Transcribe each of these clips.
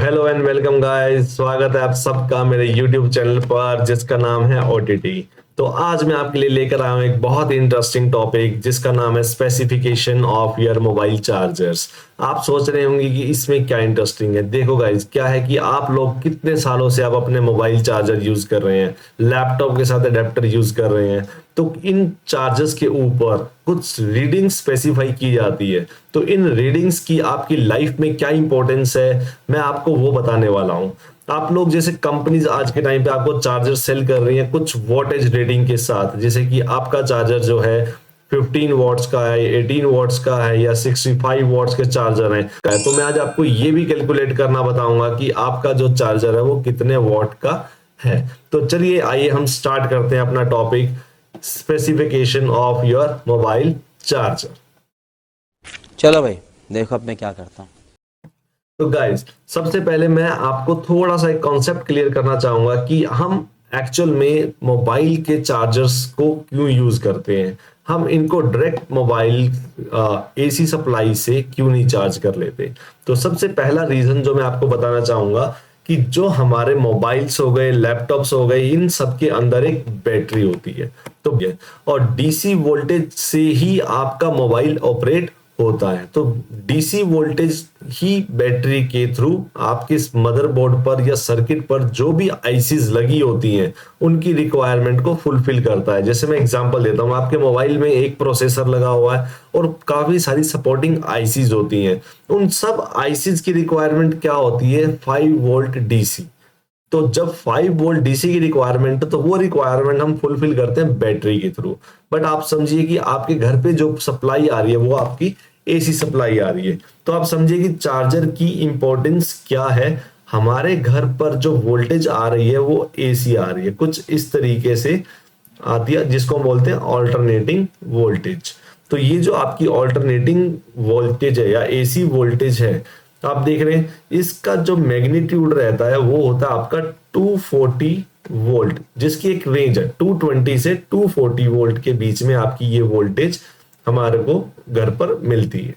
Hello and welcome guys, स्वागत है आप सबका मेरे YouTube चैनल पर जिसका नाम है OTT। तो आज मैं आपके लिए लेकर आया हूँ एक बहुत इंटरेस्टिंग टॉपिक जिसका नाम है specification of your mobile chargers. आप सोच रहे होंगे कि इसमें क्या इंटरेस्टिंग है। देखो गाइस, क्या है कि आप लोग कितने सालों से आप अपने मोबाइल चार्जर यूज कर रहे हैं, लैपटॉप के साथ अडेप्टर यूज कर रहे हैं, तो इन चार्जर्स के ऊपर कुछ रीडिंग स्पेसिफाई की जाती है। तो इन रीडिंग्स की आपकी लाइफ में क्या इंपॉर्टेंस है, मैं आपको वो बताने वाला हूं। आप लोग जैसे कंपनीज आज के टाइम पे आपको चार्जर सेल कर रही हैं कुछ वोल्टेज रेटिंग के साथ, जैसे कि आपका चार्जर जो है 15 वॉट्स का है, 18 वॉट्स का है या 65 वॉट्स के चार्जर है। तो मैं आज आपको ये भी कैलकुलेट करना बताऊंगा कि आपका जो चार्जर है वो कितने वॉट का है। तो चलिए आइए हम स्टार्ट करते हैं अपना topic, specification of your mobile charger. चलो भाई, देखो अब मैं क्या करता हूँ। तो गाइस, सबसे पहले मैं आपको थोड़ा सा एक कॉन्सेप्ट क्लियर करना चाहूंगा कि हम एक्चुअल में मोबाइल के चार्जर्स को क्यों यूज करते हैं। हम इनको डायरेक्ट मोबाइल एसी सप्लाई से क्यों नहीं चार्ज कर लेते। तो सबसे पहला रीजन जो मैं आपको बताना चाहूंगा कि जो हमारे मोबाइल्स हो गए, लैपटॉप्स हो गए, इन सब के अंदर एक बैटरी होती है। तो और डीसी वोल्टेज से ही आपका मोबाइल ऑपरेट होता है। तो डीसी वोल्टेज ही बैटरी के थ्रू आपके मदरबोर्ड पर या सर्किट पर जो भी आईसीज लगी होती हैं उनकी रिक्वायरमेंट को फुलफिल करता है। जैसे मैं एग्जांपल देता हूं, आपके मोबाइल में एक प्रोसेसर लगा हुआ है और काफी सारी सपोर्टिंग आईसीज होती हैं। उन सब आईसीज की रिक्वायरमेंट क्या होती है? 5 वोल्ट डीसी। तो जब 5 वोल्ट डीसी की रिक्वायरमेंट है तो वो रिक्वायरमेंट हम फुलफिल करते हैं बैटरी के थ्रू। बट आप समझिए कि आपके घर पे जो सप्लाई आ रही है वो आपकी एसी सप्लाई आ रही है। तो आप समझिए कि चार्जर की इंपॉर्टेंस क्या है। हमारे घर पर जो वोल्टेज आ रही है वो एसी आ रही है, कुछ इस तरीके से आती है, जिसको हम बोलते हैं ऑल्टरनेटिंग वोल्टेज। तो ये जो आपकी ऑल्टरनेटिंग वोल्टेज है या एसी वोल्टेज है, आप देख रहे हैं इसका जो मैग्नीट्यूड रहता है वो होता है आपका 240 वोल्ट, जिसकी एक रेंज है 220 से 240 वोल्ट के बीच में आपकी ये वोल्टेज हमारे को घर पर मिलती है।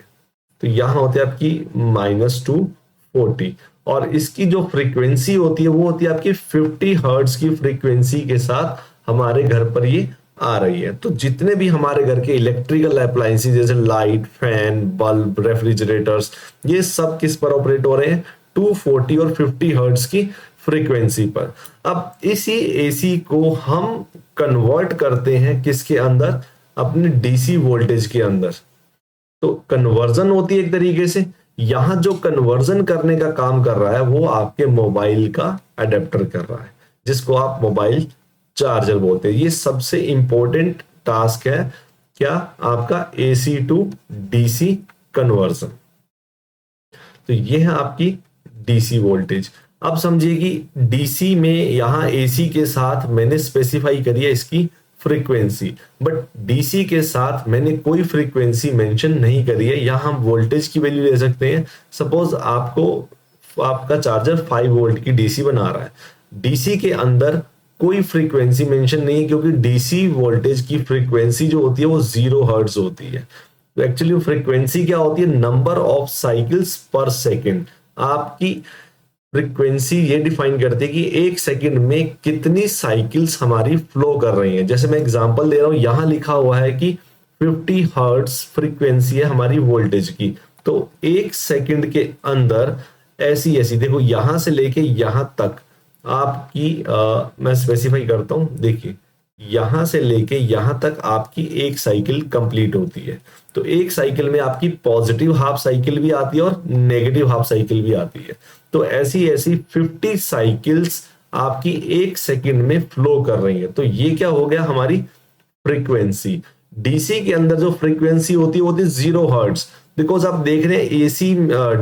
तो यहां होती है आपकी -240 और इसकी जो फ्रीक्वेंसी होती है वो होती है आपकी 50 हर्ट्ज की फ्रीक्वेंसी के साथ हमारे घर पर ये आ रही है। तो जितने भी हमारे घर के इलेक्ट्रिकल अप्लायंसेस जैसे लाइट, फैन, बल्ब, रेफ्रिजरेटर्स, ये सब किस पर ऑपरेट हो रहे हैं? 240 और 50 हर्ट्ज की फ्रीक्वेंसी पर। अब इसी एसी को हम कन्वर्ट करते हैं किसके अंदर? अपने डीसी वोल्टेज के अंदर। तो कन्वर्जन होती है एक तरीके से। यहां जो कन्वर्जन करने का काम कर रहा है वो आपके मोबाइल का अडेप्टर कर रहा है, जिसको आप मोबाइल चार्जर बोलते हैं। ये सबसे इंपॉर्टेंट टास्क है क्या? आपका एसी टू डीसी कन्वर्जन। तो ये है आपकी डीसी वोल्टेज। अब समझिए कि डीसी में यहां एसी के साथ मैंने स्पेसिफाई करी है इसकी फ्रीक्वेंसी, बट डीसी के साथ मैंने कोई फ्रीक्वेंसी मेंशन नहीं करी है। यहां हम वोल्टेज की वैल्यू ले सकते हैं। सपोज आपका चार्जर 5 वोल्ट की डीसी बना रहा है, डीसी के अंदर कोई फ्रीक्वेंसी मेंशन नहीं है, क्योंकि डीसी वोल्टेज की फ्रीक्वेंसी जो होती है वो 0 हर्ट्ज होती है। तो एक्चुअली फ्रीक्वेंसी क्या होती है? नंबर ऑफ साइकिल्स पर सेकेंड। आपकी फ्रीक्वेंसी ये डिफाइन करती है कि एक सेकंड में कितनी साइकिल्स हमारी फ्लो कर रही हैं। जैसे मैं एग्जांपल दे रहा हूं, यहां लिखा हुआ है कि 50 हर्ट्ज फ्रीक्वेंसी है हमारी वोल्टेज की। तो एक सेकंड के अंदर ऐसी ऐसी देखो, यहां से लेके यहां तक आपकी मैं स्पेसिफाई करता हूं। देखिए, यहां से लेके यहां तक आपकी एक साइकिल कंप्लीट होती है। तो एक साइकिल में आपकी पॉजिटिव हाफ साइकिल भी आती है और नेगेटिव हाफ साइकिल भी आती है। तो ऐसी ऐसी 50 साइकिल्स आपकी एक सेकंड में फ्लो कर रही है। तो ये क्या हो गया? हमारी फ्रीक्वेंसी। डीसी के अंदर जो फ्रीक्वेंसी होती है वो होती है 0 हर्ट्ज। बिकॉज आप देख रहे हैं एसी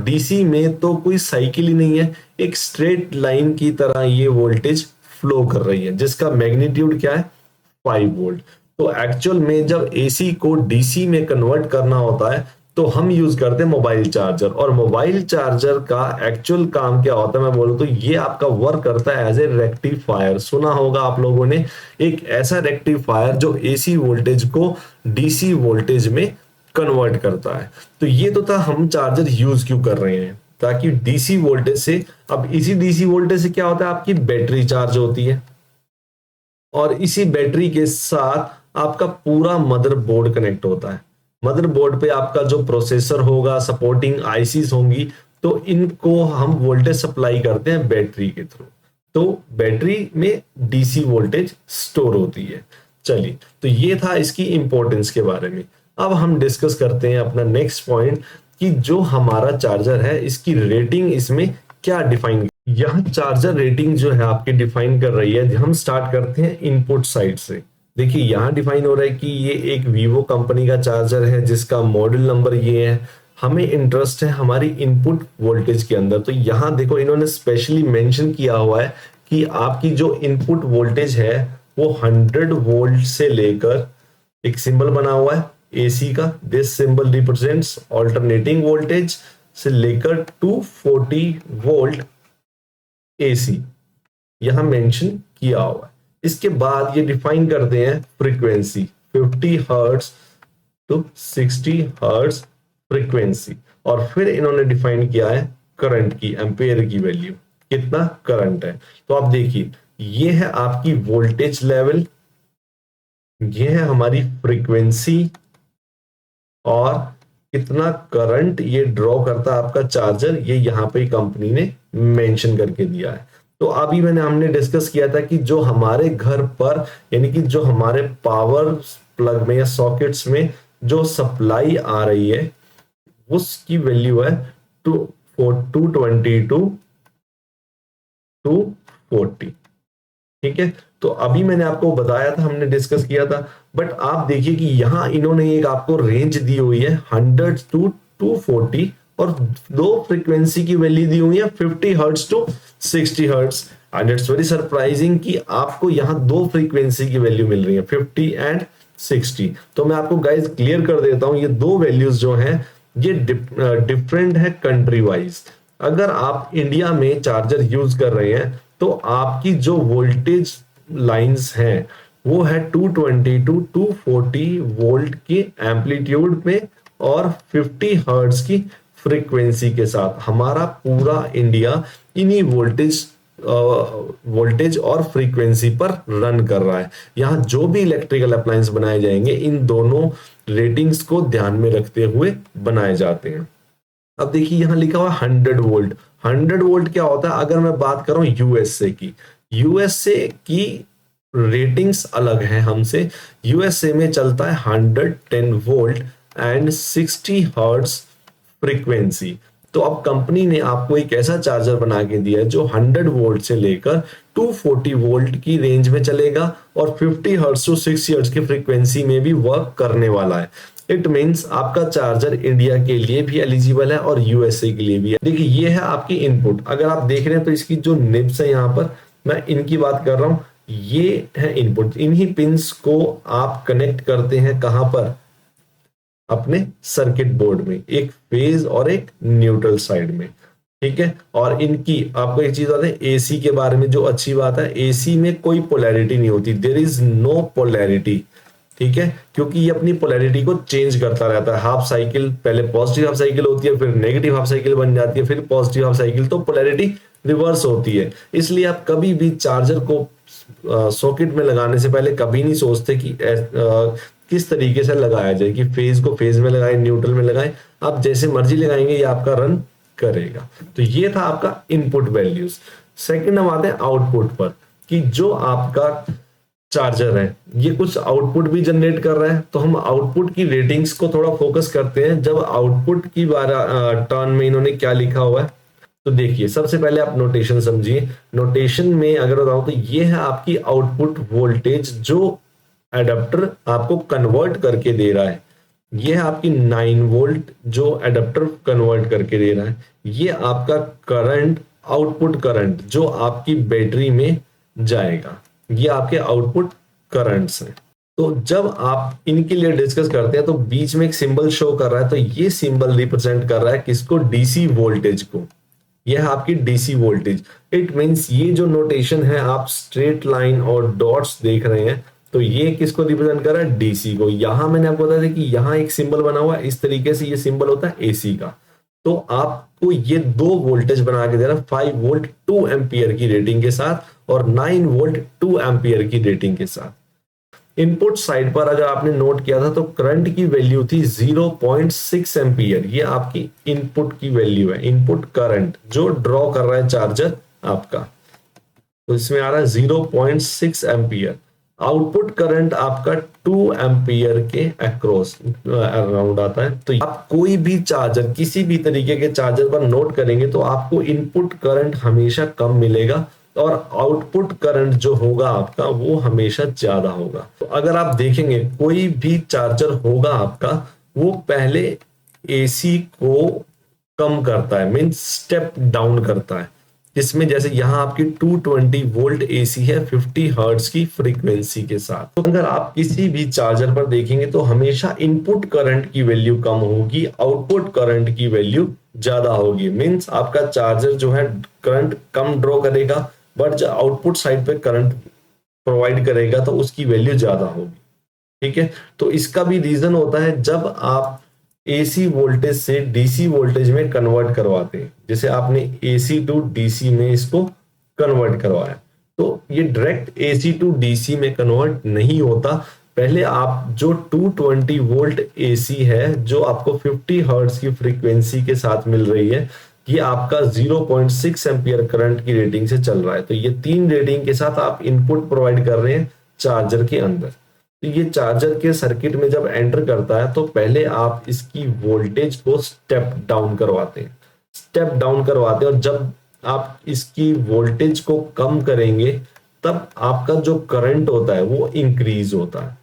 डीसी में तो कोई साइकिल ही नहीं है, एक स्ट्रेट लाइन की तरह ये वोल्टेज फ्लो कर रही है, जिसका मैग्नीट्यूड क्या है? 5 वोल्ट। तो एक्चुअल में जब एसी को डीसी में कन्वर्ट करना होता है तो हम यूज करते हैं मोबाइल चार्जर। और मोबाइल चार्जर का एक्चुअल काम क्या होता है मैं बोलूं तो ये आपका वर्क करता है एज ए रेक्टिफायर। सुना होगा आप लोगों ने, एक ऐसा रेक्टिफायर जो एसी वोल्टेज को डीसी वोल्टेज में कन्वर्ट करता है। तो ये तो था हम चार्जर यूज क्यों कर रहे हैं। ताकि डीसी वोल्टेज से, अब इसी डीसी वोल्टेज से क्या होता है, आपकी बैटरी चार्ज होती है और इसी बैटरी के साथ आपका पूरा मदरबोर्ड कनेक्ट होता है। मदरबोर्ड पे आपका जो प्रोसेसर होगा, सपोर्टिंग आईसीज होंगी, तो इनको हम वोल्टेज सप्लाई करते हैं बैटरी के थ्रू। तो बैटरी में डीसी वोल्टेज स्टोर होती है। चलिए, तो ये था इसकी इंपॉर्टेंस के बारे में। अब हम डिस्कस करते हैं अपना नेक्स्ट पॉइंट कि जो हमारा चार्जर है इसकी रेटिंग इसमें क्या डिफाइन, यह चार्जर रेटिंग जो है आपकी डिफाइन कर रही है। हम स्टार्ट करते हैं इनपुट साइड से। देखिए यहां डिफाइन हो रहा है कि ये एक वीवो कंपनी का चार्जर है जिसका मॉडल नंबर ये है। हमें इंटरेस्ट है हमारी इनपुट वोल्टेज के अंदर, तो यहां देखो इन्होंने स्पेशली मेंशन किया हुआ है कि आपकी जो इनपुट वोल्टेज है वो 100 वोल्ट से लेकर, एक सिंबल बना हुआ है एसी का, this symbol represents alternating voltage, से लेकर 240 वोल्ट एसी यहां मेंशन किया हुआ है। इसके बाद ये डिफाइन करते हैं frequency 50 hertz to 60 hertz frequency, और फिर इन्होंने डिफाइन किया है करंट की, एम्पेयर की वैल्यू, कितना करंट है। तो आप देखिए ये है आपकी वोल्टेज लेवल, ये है हमारी फ्रीक्वेंसी, और कितना करंट ये ड्रॉ करता है आपका चार्जर, ये यहां पे कंपनी ने मेंशन करके दिया है। तो अभी हमने डिस्कस किया था कि जो हमारे घर पर, यानी कि जो हमारे पावर प्लग में या सॉकेट्स में जो सप्लाई आ रही है उसकी वैल्यू है 220 टू 240। ठीक है, तो अभी मैंने आपको बताया था, हमने डिस्कस किया था, बट आप देखिए कि यहां इन्होंने एक आपको रेंज दी हुई है 100 टू 240, और दो फ्रीक्वेंसी की वैल्यू दी हुई है 50 hertz to 60 hertz. And it's very surprising कि आपको यहां दो फ्रीक्वेंसी की वैल्यू मिल रही है 50 एंड 60। तो मैं आपको गाइस क्लियर कर देता हूं, ये दो वैल्यूज जो हैं ये डिफरेंट है कंट्री वाइज। अगर आप इंडिया में चार्जर यूज कर रहे हैं तो आपकी जो वोल्टेज लाइंस हैं वो है 220 टू 240 वोल्ट की एम्पलीट्यूड में और 50 हर्ट्ज की फ्रीक्वेंसी के साथ। हमारा पूरा इंडिया इन्हीं वोल्टेज और फ्रीक्वेंसी पर रन कर रहा है। यहाँ जो भी इलेक्ट्रिकल अप्लायंस बनाए जाएंगे इन दोनों रेटिंग्स को ध्यान में रखते हुए बनाए जाते हैं। अब देखिए यहां लिखा हुआ 100 वोल्ट। 100 वोल्ट क्या होता है, अगर मैं बात करूं यूएसए की, यूएसए की रेटिंग्स अलग है हमसे। यूएसए में चलता है 110 वोल्ट एंड 60 हर्ट्ज फ्रीक्वेंसी। तो अब कंपनी ने आपको एक ऐसा चार्जर बना के दिया है जो 100 वोल्ट से लेकर 240 वोल्ट की रेंज में चलेगा और 50 हर्ट्ज टू 60 हर्ट्ज की फ्रीक्वेंसी में भी वर्क करने वाला है। इट मीन्स आपका चार्जर इंडिया के लिए भी एलिजिबल है और यूएसए के लिए भी है। देखिए ये है आपकी इनपुट। अगर आप देख रहे हैं तो इसकी जो निब्स है यहाँ पर, मैं इनकी बात कर रहा हूं, ये है इनपुट। इन्हीं पिंस को आप कनेक्ट करते हैं कहां पर, अपने सर्किट बोर्ड में, एक फेज और एक न्यूट्रल साइड में। ठीक है, और इनकी आपको एक चीज बताते हैं एसी के बारे में, जो अच्छी बात है, एसी में कोई पोलैरिटी नहीं होती, देयर इज नो पोलैरिटी। ठीक है, क्योंकि ये अपनी पोलैरिटी को चेंज करता रहता है। हाफ साइकिल, पहले पॉजिटिव हाफ साइकिल होती है, फिर नेगेटिव हाफ साइकिल बन जाती है, फिर पॉजिटिव हाफ साइकिल, तो पोलैरिटी रिवर्स होती है। इसलिए आप कभी भी चार्जर को सॉकेट में लगाने से पहले कभी नहीं सोचते कि किस तरीके से लगाया जाए, कि फेज को फेज में लगाए, न्यूट्रल में लगाए। आप जैसे मर्जी लगाएंगे ये आपका रन करेगा। तो ये था आपका इनपुट वैल्यूज। सेकंड हम आते हैं आउटपुट पर, कि जो आपका चार्जर है ये कुछ आउटपुट भी जनरेट कर रहा है। तो हम आउटपुट की रेटिंग्स को थोड़ा फोकस करते हैं। जब आउटपुट की टर्न में इन्होंने क्या लिखा हुआ है, तो देखिए सबसे पहले आप नोटेशन समझिए। नोटेशन में अगर बताऊं तो ये है आपकी आउटपुट वोल्टेज जो एडाप्टर आपको कन्वर्ट करके दे रहा है। ये है आपकी 9 वोल्ट जो एडाप्टर कन्वर्ट करके दे रहा है। ये आपका करंट, आउटपुट करंट जो आपकी बैटरी में जाएगा, ये आपके आउटपुट करंट्स हैं। तो जब आप इनके लिए डिस्कस करते हैं तो बीच में एक सिंबल शो कर रहा है, तो ये सिंबल रिप्रेजेंट कर रहा है किसको, डीसी वोल्टेज को। यह है आपकी डीसी वोल्टेज। इट मींस ये जो नोटेशन है, आप स्ट्रेट लाइन और डॉट्स देख रहे हैं, तो ये किसको रिप्रेजेंट कर रहा है, डीसी को। यहां मैंने आपको बताया था कि यहां एक सिंबल बना हुआ है, इस तरीके से ये सिंबल होता है एसी का। तो आपको ये 2 वोल्टेज बना के दे रहा है, 5 वोल्ट 2 एम्पियर की रेटिंग के साथ और 9 वोल्ट 2 एम्पियर की रेटिंग के साथ। इनपुट साइड पर अगर आपने नोट किया था तो करंट की वैल्यू थी 0.6 एम्पियर। ये आपकी इनपुट की वैल्यू है, इनपुट करंट जो ड्रॉ कर रहा है चार्जर आपका, तो इसमें आ रहा है 0.6 एम्पियर। आउटपुट करंट आपका 2 एम्पियर के अक्रॉस अराउंड आता है। तो आप कोई भी चार्जर, किसी भी तरीके के चार्जर पर नोट करेंगे तो आपको इनपुट करंट हमेशा कम मिलेगा और आउटपुट करंट जो होगा आपका वो हमेशा ज्यादा होगा। तो अगर आप देखेंगे कोई भी चार्जर होगा आपका, वो पहले एसी को कम करता है, मींस स्टेप डाउन करता है, जिसमें जैसे यहां आपकी 220 वोल्ट एसी है 50 हर्ट्ज की फ्रीक्वेंसी के साथ। तो अगर आप किसी भी चार्जर पर देखेंगे तो हमेशा इनपुट करंट की वैल्यू कम होगी, आउटपुट करंट की वैल्यू ज्यादा होगी। मींस आपका चार्जर जो है करंट कम ड्रॉ करेगा, बट जो आउटपुट साइड पे करंट प्रोवाइड करेगा तो उसकी वैल्यू ज्यादा होगी। ठीक है, तो इसका भी रीजन होता है जब आप एसी वोल्टेज से डीसी वोल्टेज में कन्वर्ट करवाते हैं, जैसे आपने एसी टू डीसी में इसको कन्वर्ट करवाया, तो ये डायरेक्ट एसी टू डीसी में कन्वर्ट नहीं होता। पहले आप जो 220 वोल्ट एसी है जो आपको 50 हर्ट्ज की फ्रीक्वेंसी के साथ मिल रही है, ये आपका 0.6 एम्पियर करंट की रेटिंग से चल रहा है। तो ये 3 रेटिंग के साथ आप इनपुट प्रोवाइड कर रहे हैं चार्जर के अंदर। तो ये चार्जर के सर्किट में जब एंटर करता है तो पहले आप इसकी वोल्टेज को स्टेप डाउन करवाते हैं, स्टेप डाउन करवाते हैं, और जब आप इसकी वोल्टेज को कम करेंगे तब आपका जो करंट होता है वो इंक्रीज होता है,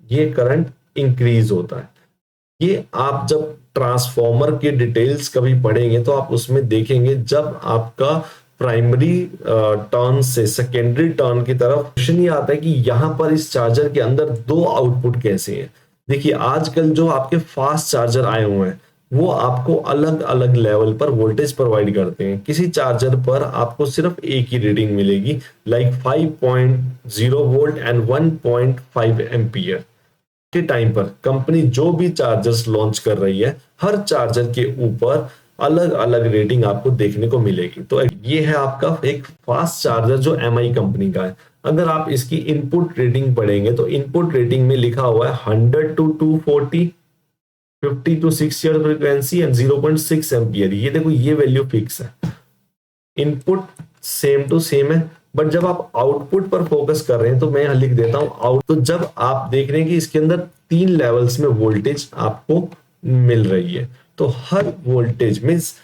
ये करंट इंक्रीज होता है। ये आप जब ट्रांसफॉर्मर के डिटेल्स कभी पढ़ेंगे तो आप उसमें देखेंगे, जब आपका प्राइमरी टर्न से सेकेंडरी टर्न की तरफ क्वेश्चन ये आता है कि यहां पर इस चार्जर के अंदर 2 आउटपुट कैसे हैं। देखिए आजकल जो आपके फास्ट चार्जर आए हुए हैं वो आपको अलग अलग लेवल पर वोल्टेज प्रोवाइड करते हैं। किसी चार्जर पर आपको सिर्फ एक ही रीडिंग मिलेगी, लाइक 5.0 वोल्ट एंड 1.5 एम्पियर के टाइम पर कंपनी जो भी चार्जर्स लॉन्च कर रही है, हर चार्जर के ऊपर अलग अलग रेटिंग आपको देखने को मिलेगी। तो ये है आपका एक फास्ट चार्जर जो एमआई कंपनी का है। अगर आप इसकी इनपुट रेटिंग पढ़ेंगे तो इनपुट रेटिंग में लिखा हुआ है 100 to 240, 50 to 6 year frequency and 0.6 ampere. ये देखो ये वैल्यू फिक्स है, इनपुट सेम टू सेम है, बट जब आप आउटपुट पर फोकस कर रहे हैं तो मैं यहां लिख देता हूं आउट। तो जब आप देख रहे हैं कि इसके अंदर 3 लेवल्स में वोल्टेज आपको मिल रही है, तो हर वोल्टेज मींस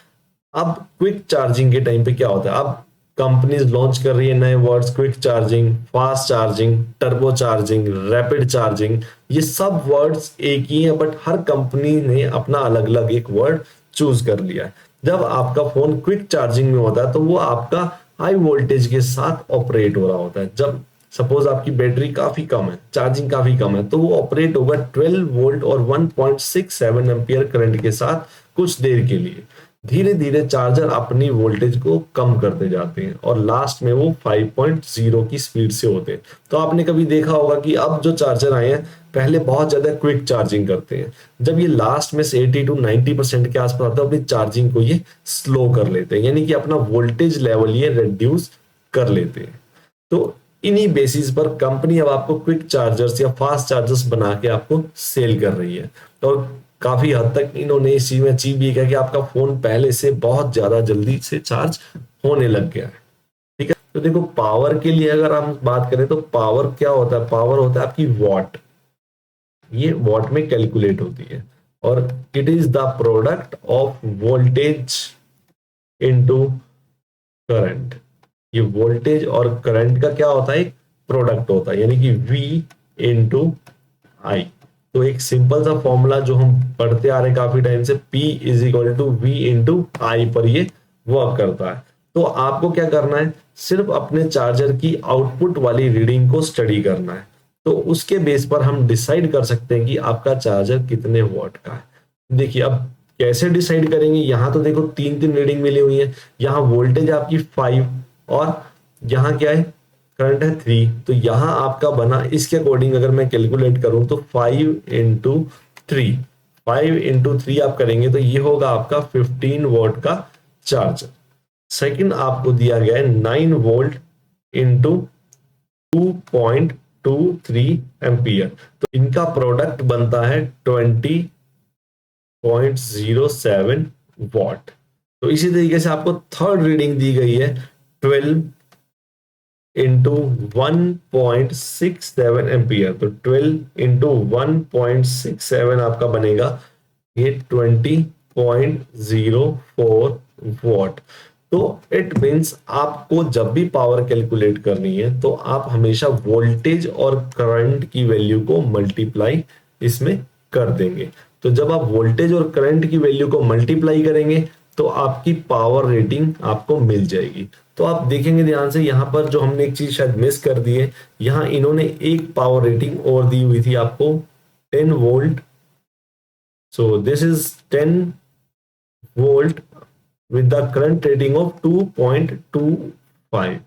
अब क्विक चार्जिंग के टाइम पे क्या होता है, अब कंपनीज लॉन्च कर रही है नए words, quick charging, fast charging, turbo charging, rapid charging, ये सब वर्ड्स एक ही है, बट हर कंपनी ने अपना अलग अलग एक वर्ड चूज कर लिया है। जब आपका फोन क्विक चार्जिंग में होता है तो वो आपका हाई वोल्टेज के साथ ऑपरेट हो रहा होता है। जब सपोज आपकी बैटरी काफी कम है, चार्जिंग काफी कम है, तो वो ऑपरेट होगा 12 वोल्ट और 1.67 एम्पियर करंट के साथ कुछ देर के लिए। धीरे धीरे चार्जर अपनी वोल्टेज को कम करते जाते हैं और लास्ट में वो 5.0 की स्पीड से होते हैं। तो आपने कभी देखा होगा कि अब जो चार्जर आए हैं पहले बहुत ज्यादा क्विक चार्जिंग करते हैं, जब ये लास्ट में से 80 to 90% के आसपास आता है अपनी चार्जिंग को ये स्लो कर लेते हैं, यानी कि अपना वोल्टेज लेवल ये रिड्यूस कर लेते हैं। तो इन्हीं बेसिस पर कंपनी अब आपको क्विक चार्जर्स या फास्ट चार्जर्स बना के आपको सेल कर रही है। और काफी हद तक इन्होंने इस चीज में अचीव भी किया कि आपका फोन पहले से बहुत ज्यादा जल्दी से चार्ज होने लग गया है। ठीक है, तो देखो पावर के लिए अगर हम बात करें तो पावर क्या होता है, पावर होता है आपकी वॉट, ये वॉट में कैलकुलेट होती है, और it is the product of voltage into current. ये वोल्टेज और करंट का क्या होता है, एक प्रोडक्ट होता है, यानी कि V इंटू आई। तो एक सिंपल सा फॉर्मूला जो हम पढ़ते आ रहे हैं काफी टाइम से, P is equal to V into I पर ये वर्क करता है। तो आपको क्या करना है, सिर्फ अपने चार्जर की आउटपुट वाली रीडिंग को स्टडी करना है, तो उसके बेस पर हम डिसाइड कर सकते हैं कि आपका चार्जर कितने वॉट का है। देखिए अब कैसे डिसाइड करेंगे, यहां तो देखो 3 रीडिंग मिली हुई है, यहाँ वोल्टेज आपकी 5 और यहाँ क्या है करंट है 3, तो यहाँ आपका बना इसके अकॉर्डिंग अगर मैं कैलकुलेट करूं तो 5 इंटू 3, 5 इंटू 3 आप करेंगे तो ये होगा आपका 15 वोल्ट का चार्जर। सेकंड आपको दिया गया है 9 वोल्ट इंटू 2.23 एम्पियर, तो इनका प्रोडक्ट बनता है 20.07 वॉट। तो इसी तरीके से आपको थर्ड रीडिंग दी गई है 12 इंटू 1.67 एम्पियर, तो 12 इंटू 1.67 आपका बनेगा ये 20.04 वॉट। तो इट मीन्स आपको जब भी पावर कैलकुलेट करनी है तो आप हमेशा वोल्टेज और करंट की वैल्यू को मल्टीप्लाई इसमें कर देंगे। तो जब आप वोल्टेज और करंट की वैल्यू को मल्टीप्लाई करेंगे तो आपकी पावर रेटिंग आपको मिल जाएगी। तो आप देखेंगे ध्यान से, यहां पर जो हमने एक चीज शायद मिस कर दी है, यहां इन्होंने एक पावर रेटिंग और दी हुई थी आपको 10 volt. So this is 10 volt with the current rating of 2.25।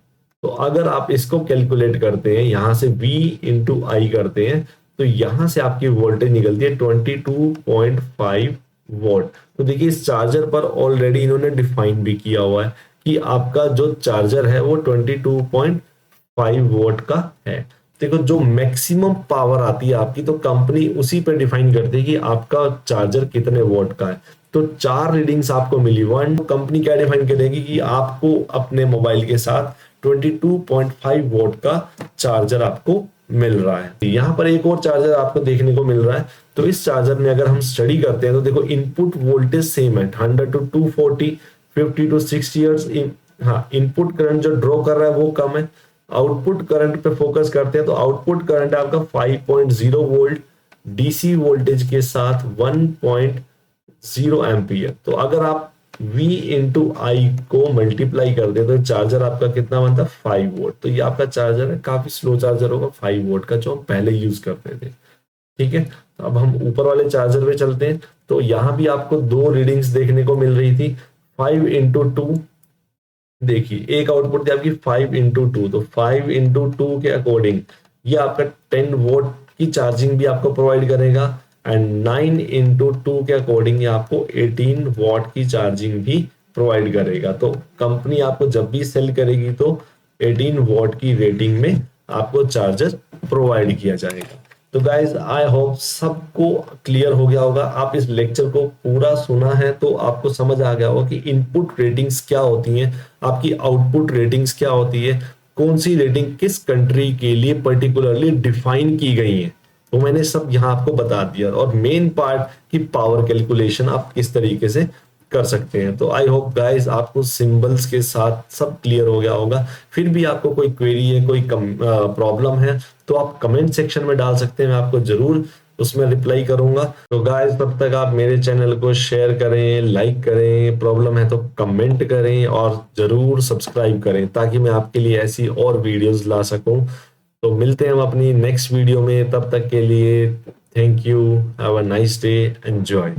तो अगर आप इसको कैलकुलेट करते हैं, यहां से V इंटू आई करते हैं, तो यहां से आपकी वोल्टेज निकलती है 22.5 वोल्ट। तो देखिए इस चार्जर पर ऑलरेडी इन्होंने डिफाइन भी किया हुआ है कि आपका जो चार्जर है वो 22.5 वोल्ट का है। देखो जो मैक्सिमम पावर आती है आपकी, तो कंपनी उसी पे डिफाइन करती है कि आपका चार्जर कितने वोल्ट का है। तो 4 रीडिंग्स आपको मिली। वन, कंपनी क्या डिफाइन करेगी कि आपको अपने मोबाइल के साथ 22.5 वोल्ट का चार्जर आपको मिल रहा है। यहाँ पर एक और चार्जर आपको देखने को मिल रहा है। तो इस चार्जर में अगर हम स्टडी करते हैं तो देखो इनपुट वोल्टेज सेम है 100 to 240, 50 to 60 इयर्स। हाँ, इनपुट करंट जो ड्रॉ कर रहा है वो कम है। आउटपुट करंट पे फोकस करते हैं तो आउटपुट करंट है आपका 5.0 वोल्ट डीसी वोल्टेज के साथ 1.0 एम्पियर। तो अगर आप V इंटू आई को मल्टीप्लाई कर दे तो चार्जर आपका कितना बनता है 5 वोल्ट। तो ये आपका चार्जर है, काफी स्लो चार्जर होगा 5 वोल्ट का, जो हम पहले यूज करते थे। ठीक है, तो अब हम ऊपर वाले चार्जर पे चलते हैं। तो यहां भी आपको 2 रीडिंग्स देखने को मिल रही थी 5 इंटू 2। देखिए एक आउटपुट थी आपकी 5 इंटू 2, तो 5 इंटू 2 के अकॉर्डिंग ये आपका 10 वोल्ट की चार्जिंग भी आपको प्रोवाइड करेगा, एंड 9 इंटू 2 के अकॉर्डिंग ये आपको 18 वॉट की चार्जिंग भी प्रोवाइड करेगा। तो कंपनी आपको जब भी सेल करेगी तो 18 वॉट की रेटिंग में आपको चार्जर प्रोवाइड किया जाएगा। तो गाइज आई होप सबको क्लियर हो गया होगा। आप इस लेक्चर को पूरा सुना है तो आपको समझ आ गया होगा कि इनपुट रेटिंग्स क्या होती हैं, आपकी आउटपुट रेटिंग्स क्या होती है, कौन सी रेटिंग किस कंट्री के लिए पर्टिकुलरली डिफाइन की गई है। तो मैंने सब यहाँ आपको बता दिया, और मेन पार्ट की पावर कैलकुलेशन आप किस तरीके से कर सकते हैं। तो आई होप गाइस आपको सिंबल्स के साथ सब क्लियर हो गया होगा। फिर भी आपको कोई क्वेरी है, कोई प्रॉब्लम है तो आप कमेंट सेक्शन में डाल सकते हैं, मैं आपको जरूर उसमें रिप्लाई करूंगा। तो गाइस तब तक आप मेरे चैनल को शेयर करें, लाइक करें, प्रॉब्लम है तो कमेंट करें और जरूर सब्सक्राइब करें ताकि मैं आपके लिए ऐसी और वीडियोस ला सकूं। तो मिलते हैं हम अपनी नेक्स्ट वीडियो में, तब तक के लिए thank you, have a nice day, enjoy.